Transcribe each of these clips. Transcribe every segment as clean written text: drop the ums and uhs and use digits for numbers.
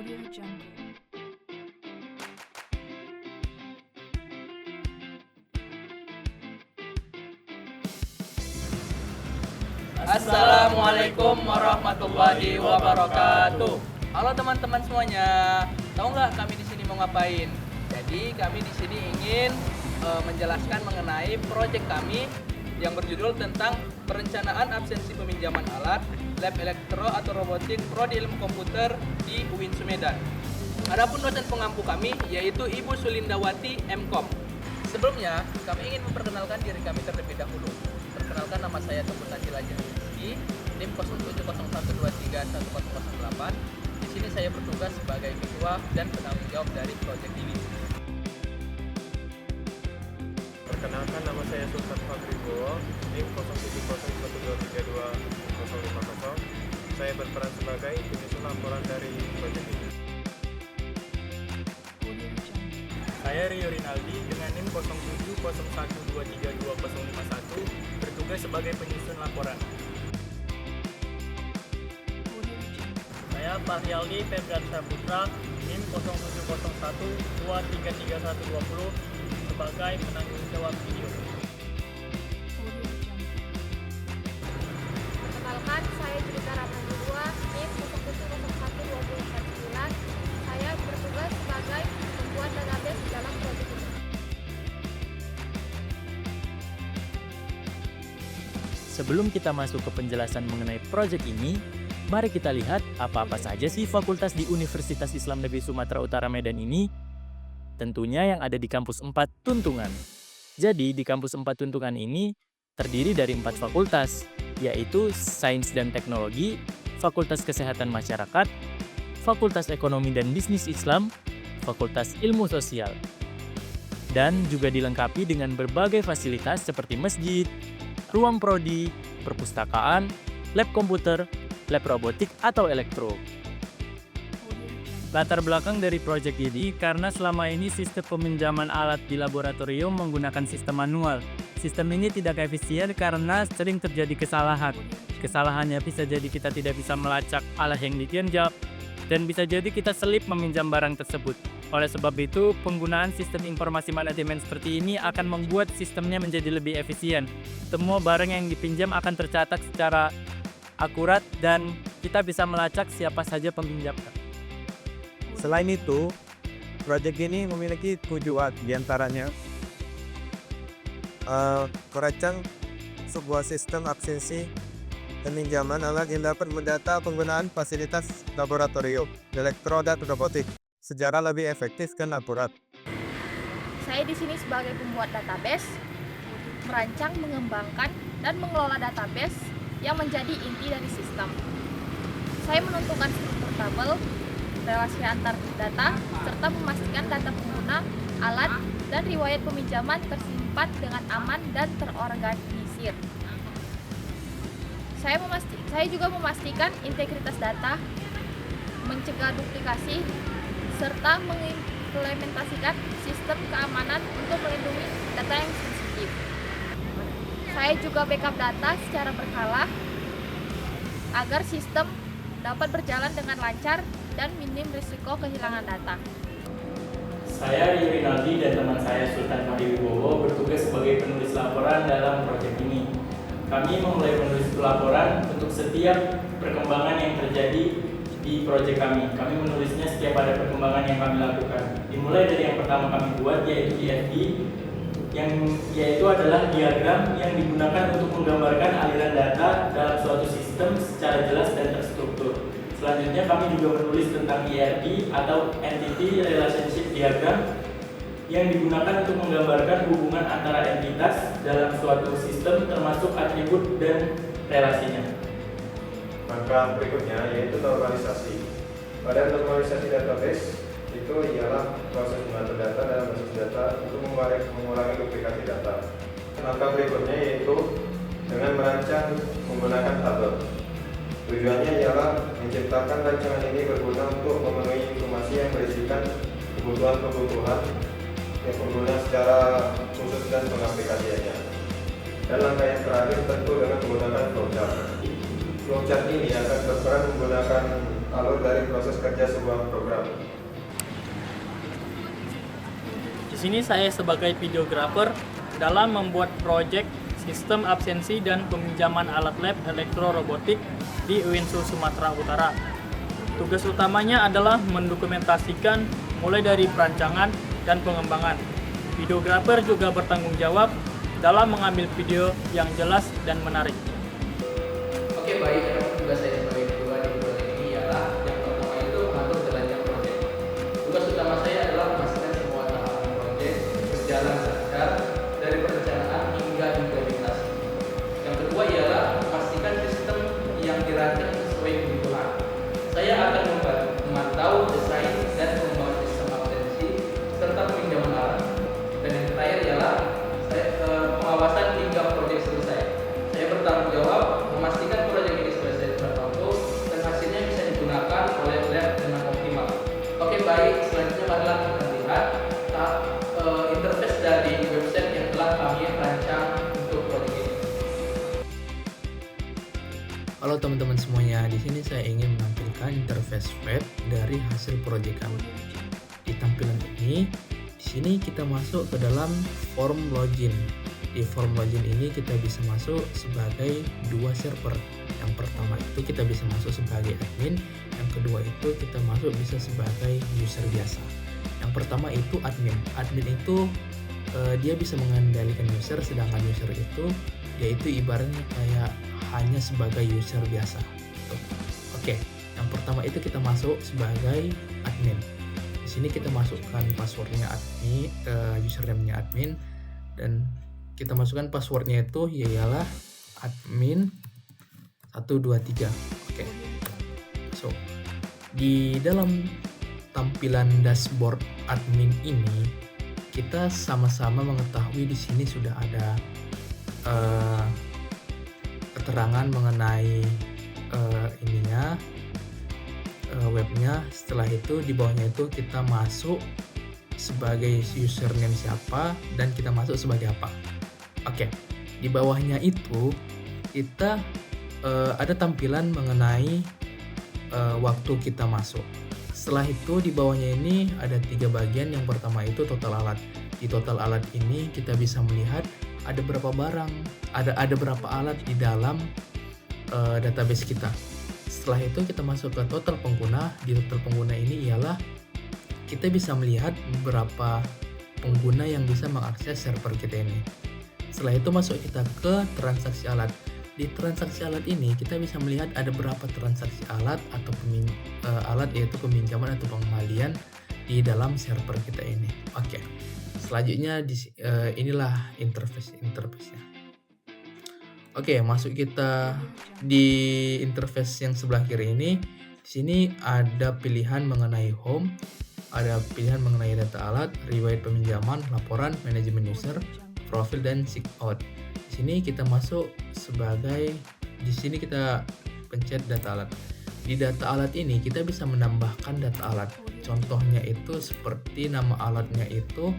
Audio Jungle. Assalamualaikum warahmatullahi wabarakatuh. Halo teman-teman semuanya. Tahu nggak kami di sini mau ngapain? Jadi kami di sini ingin menjelaskan mengenai proyek kami yang berjudul tentang perencanaan absensi peminjaman alat lab elektro atau robotik prodi ilmu komputer di UIN Sumedang. Adapun dosen pengampu kami yaitu Ibu Sulindawati MKOM. Sebelumnya kami ingin memperkenalkan diri kami terlebih dahulu. Perkenalkan, nama saya Tengku Najil Aji, NIM 0701231008. Di sini saya bertugas sebagai ketua dan penanggung jawab dari proyek ini. Perkenalkan, nama saya Sultan Fabribowo, NIM 0701232050. Saya berperan sebagai penyusun laporan dari proyek ini. Audio Jungle. Saya Rio Rinaldi dengan NIM 0701232051 bertugas sebagai penyusun laporan. Audio Jungle. Saya Faryaldi Febran Saputra, NIM 0701233120 sebagai penanggung jawab video. Audio Jungle. Perkenalkan, saya Judika Ramadua, NIM 07012049. Saya bertugas sebagai pembuat database dalam proyek ini. Sebelum kita masuk ke penjelasan mengenai proyek ini, mari kita lihat apa-apa saja sih fakultas di Universitas Islam Negeri Sumatera Utara Medan ini. Tentunya yang ada di kampus 4 Tuntungan. Jadi di kampus 4 Tuntungan ini terdiri dari 4 fakultas, yaitu Sains dan Teknologi, Fakultas Kesehatan Masyarakat, Fakultas Ekonomi dan Bisnis Islam, Fakultas Ilmu Sosial. Dan juga dilengkapi dengan berbagai fasilitas seperti masjid, ruang prodi, perpustakaan, lab komputer, lab robotik atau elektro. Audio Jungle. Latar belakang dari proyek ini karena selama ini sistem peminjaman alat di laboratorium menggunakan sistem manual. Sistem ini tidak efisien karena sering terjadi kesalahan. Kesalahannya bisa jadi kita tidak bisa melacak alat yang dipinjam, dan bisa jadi kita selip meminjam barang tersebut. Oleh sebab itu, penggunaan sistem informasi manajemen seperti ini akan membuat sistemnya menjadi lebih efisien. Semua barang yang dipinjam akan tercatat secara akurat dan kita bisa melacak siapa saja peminjamnya. Selain itu, proyek ini memiliki tujuan diantaranya merancang sebuah sistem absensi peminjaman alat yang dapat mendata penggunaan fasilitas laboratorium, elektro dan robotik secara lebih efektif dan akurat. Saya di sini sebagai pembuat database, merancang, mengembangkan, dan mengelola database yang menjadi inti dari sistem. Saya menentukan struktur tabel, relasi antar data, serta memastikan data pengguna, alat, dan riwayat peminjaman tersimpan dengan aman dan terorganisir. Saya juga memastikan integritas data, mencegah duplikasi, serta mengimplementasikan sistem keamanan untuk melindungi data yang sensitif. Saya juga backup data secara berkala agar sistem dapat berjalan dengan lancar dan minim risiko kehilangan data. Saya Rio Rinaldi dan teman saya Sultan Fabribowo bertugas sebagai penulis laporan dalam proyek ini. Kami memulai menulis laporan untuk setiap perkembangan yang terjadi di proyek kami. Kami menulisnya setiap ada perkembangan yang kami lakukan. Dimulai dari yang pertama kami buat yaitu IFD, yang yaitu adalah diagram yang digunakan untuk menggambarkan aliran data dalam suatu sistem secara jelas dan terstruktur. Selanjutnya kami juga menulis tentang ERD atau Entity Relationship Diagram yang digunakan untuk menggambarkan hubungan antara entitas dalam suatu sistem termasuk atribut dan relasinya. Langkah berikutnya yaitu normalisasi. Pada normalisasi database itu ialah proses mengatur data dalam basis data untuk mengurangi duplikasi data. Langkah berikutnya yaitu dengan merancang menggunakan tabel. Tujuannya ialah menciptakan rancangan ini berguna untuk memenuhi informasi yang berisikan kebutuhan yang pengguna secara khusus dan pengaplikasiannya. Dan langkah yang terakhir tentu dengan menggunakan flowchart. Flowchart ini akan berperan menggunakan alur dari proses kerja sebuah program. Di sini saya sebagai videografer dalam membuat proyek sistem absensi dan peminjaman alat lab elektrorobotik di UINSU Sumatera Utara. Tugas utamanya adalah mendokumentasikan mulai dari perancangan dan pengembangan. Videografer juga bertanggung jawab dalam mengambil video yang jelas dan menarik. Oke, baik. Adapun tugas saya sebagai ketua di proyek ini ialah yang pertama itu mengatur jalannya proyek. Tugas utama saya adalah memastikan semua tahapan proyek berjalan lancar dari perencanaan hingga implementasi. Yang kedua ialah memastikan sistem yang dirancang sesuai kebutuhan. Saya akan memantau desain dan pengembangan sistem absensi serta peminjaman alat. Dan yang terakhir ialah pengawasan hingga proyek selesai. Saya bertanggung jawab memastikan proyek ini selesai tepat waktu dan hasilnya bisa digunakan oleh lab dengan optimal. Oke, baik. Selanjutnya marilah kita lihat interface dari website yang telah kami rancang untuk proyek ini. Halo teman-teman semuanya, di sini saya ingin menampilkan interface web dari hasil proyek kami. Di tampilan ini, di sini kita masuk ke dalam form login. Di form login ini kita bisa masuk sebagai dua server. Yang pertama itu kita bisa masuk sebagai admin, yang kedua itu kita masuk bisa sebagai user biasa. Yang pertama itu admin. Admin itu dia bisa mengendalikan user, sedangkan user itu yaitu ibaratnya kayak hanya sebagai user biasa. Oke, yang pertama itu kita masuk sebagai admin. Di sini kita masukkan passwordnya admin, username-nya admin, dan kita masukkan passwordnya itu ialah admin 123. Oke. So, di dalam tampilan dashboard admin ini kita sama-sama mengetahui di sini sudah ada keterangan mengenai webnya. Setelah itu di bawahnya itu kita masuk sebagai username siapa dan kita masuk sebagai apa. Oke, di bawahnya itu kita ada tampilan mengenai waktu kita masuk. Setelah itu di bawahnya ini ada 3 bagian. Yang pertama itu total alat. Di total alat ini kita bisa melihat ada berapa barang, ada berapa alat di dalam database kita. Setelah itu kita masuk ke total pengguna. Di total pengguna ini ialah kita bisa melihat beberapa pengguna yang bisa mengakses server kita ini. Setelah itu masuk kita ke transaksi alat. Di transaksi alat ini kita bisa melihat ada berapa transaksi alat atau alat, yaitu peminjaman atau pengembalian di dalam server kita ini. Oke. Selanjutnya inilah interface-nya. Oke, masuk kita di interface yang sebelah kiri ini. Di sini ada pilihan mengenai home, ada pilihan mengenai data alat, riwayat peminjaman, laporan, manajemen user, profil, dan sign out. Di sini kita masuk sebagai, di sini kita pencet data alat. Di data alat ini kita bisa menambahkan data alat. Contohnya itu seperti nama alatnya itu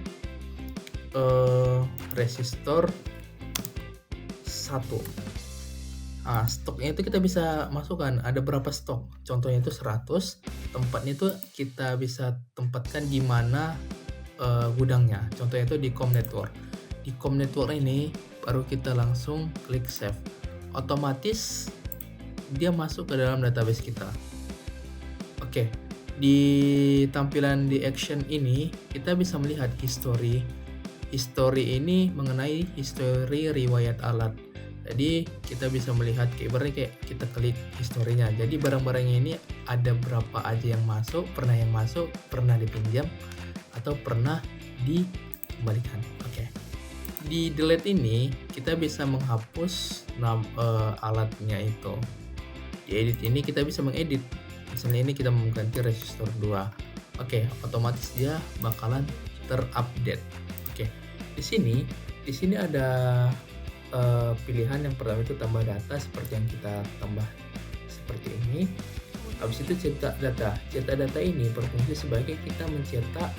resistor 1. Nah, stoknya itu kita bisa masukkan ada berapa stok. Contohnya itu 100. Tempatnya itu kita bisa tempatkan di mana gudangnya. Contohnya itu di COM network. Di COM network ini baru kita langsung klik save. Otomatis dia masuk ke dalam database kita. Oke, di tampilan di action ini kita bisa melihat history. History ini mengenai history riwayat alat. Jadi kita bisa melihat kayak kita klik historinya. Jadi barang-barangnya ini ada berapa aja yang masuk, pernah dipinjam, atau pernah dikembalikan. Oke. Di delete ini kita bisa menghapus alatnya itu. Di edit ini kita bisa mengedit. Misalnya ini kita mengganti resistor 2. Oke, otomatis dia bakalan terupdate. Oke. Di sini ada pilihan yang pertama itu tambah data, seperti yang kita tambah seperti ini. Habis itu cetak data. Cetak data ini berfungsi sebagai kita mencetak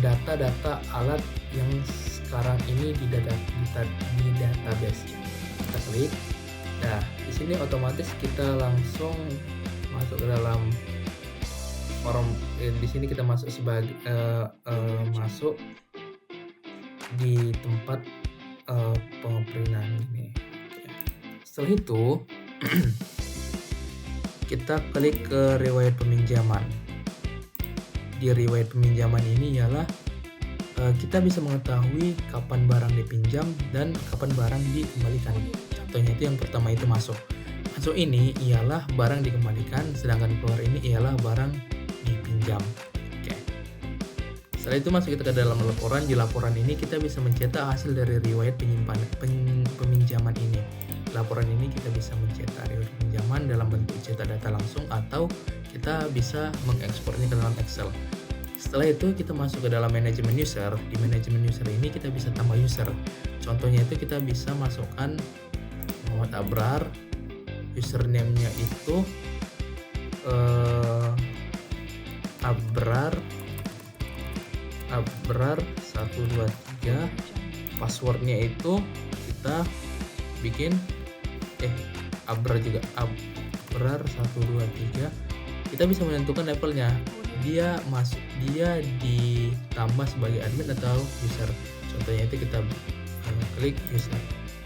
data-data alat yang sekarang ini di database. Kita klik. Nah, di sini otomatis kita langsung masuk ke dalam form di sini kita masuk sebagai masuk di tempat pengeprintan ini. Setelah itu kita klik ke riwayat peminjaman. Di riwayat peminjaman ini ialah kita bisa mengetahui kapan barang dipinjam dan kapan barang dikembalikan. Contohnya itu yang pertama itu masuk ini ialah barang dikembalikan, sedangkan keluar ini ialah barang dipinjam. Oke. Setelah itu masuk kita ke dalam laporan. Di laporan ini kita bisa mencetak hasil dari riwayat peminjaman ini. Laporan ini kita bisa mencetak riwayat peminjaman dalam bentuk cetak data langsung atau kita bisa mengekspornya ke dalam Excel. Setelah itu kita masuk ke dalam manajemen user. Di manajemen user ini kita bisa tambah user. Contohnya itu kita bisa masukkan Muhammad Abrar, username-nya itu Abrar 123, passwordnya itu kita bikin Abrar juga Abrar 123. Kita bisa menentukan levelnya, dia ditambah sebagai admin atau user. Contohnya itu kita klik user.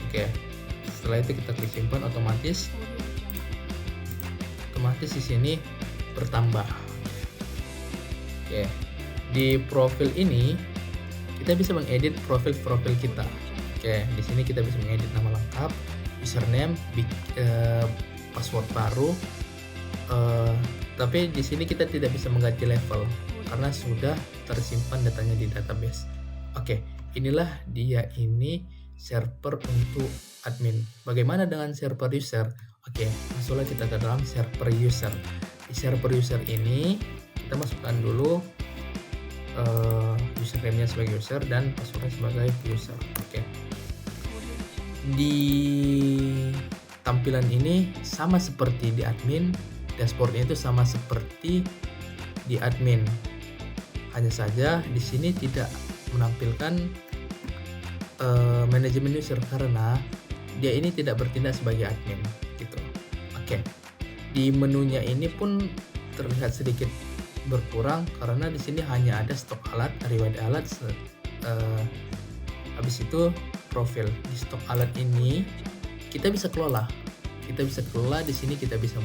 Oke. Setelah itu kita klik simpan, otomatis di sini bertambah. Oke. Di profil ini kita bisa mengedit profil kita. Oke, di sini kita bisa mengedit nama lengkap, username, password baru. Tapi di sini kita tidak bisa mengganti level karena sudah tersimpan datanya di database. Oke, inilah dia ini server untuk admin. Bagaimana dengan server user? Oke, masuklah kita ke dalam server user. Di server user ini kita masukkan dulu username-nya sebagai user dan passwordnya sebagai user. Oke. Di tampilan ini sama seperti di admin, dashboardnya itu sama seperti di admin. Hanya saja di sini tidak menampilkan manajemen user karena dia ini tidak bertindak sebagai admin gitu. Oke. Di menunya ini pun terlihat sedikit berkurang karena di sini hanya ada stok alat, riwayat alat, habis itu profil. Di stok alat ini kita bisa kelola. Di sini kita bisa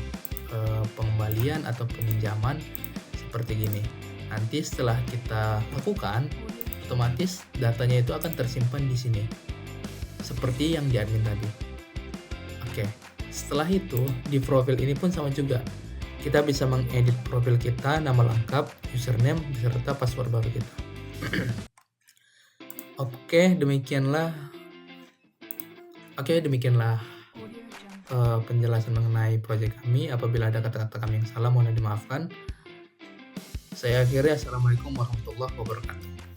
pengembalian atau peminjaman seperti gini. Nanti setelah kita lakukan, otomatis datanya itu akan tersimpan di sini seperti yang di admin tadi. Oke, setelah itu di profil ini pun sama juga. Kita bisa mengedit profil kita, nama lengkap, username beserta password baru kita. Oke, demikianlah penjelasan mengenai proyek kami. Apabila ada kata-kata kami yang salah, mohon dimaafkan. Saya akhiri. Assalamualaikum warahmaullahi wabarakatuh.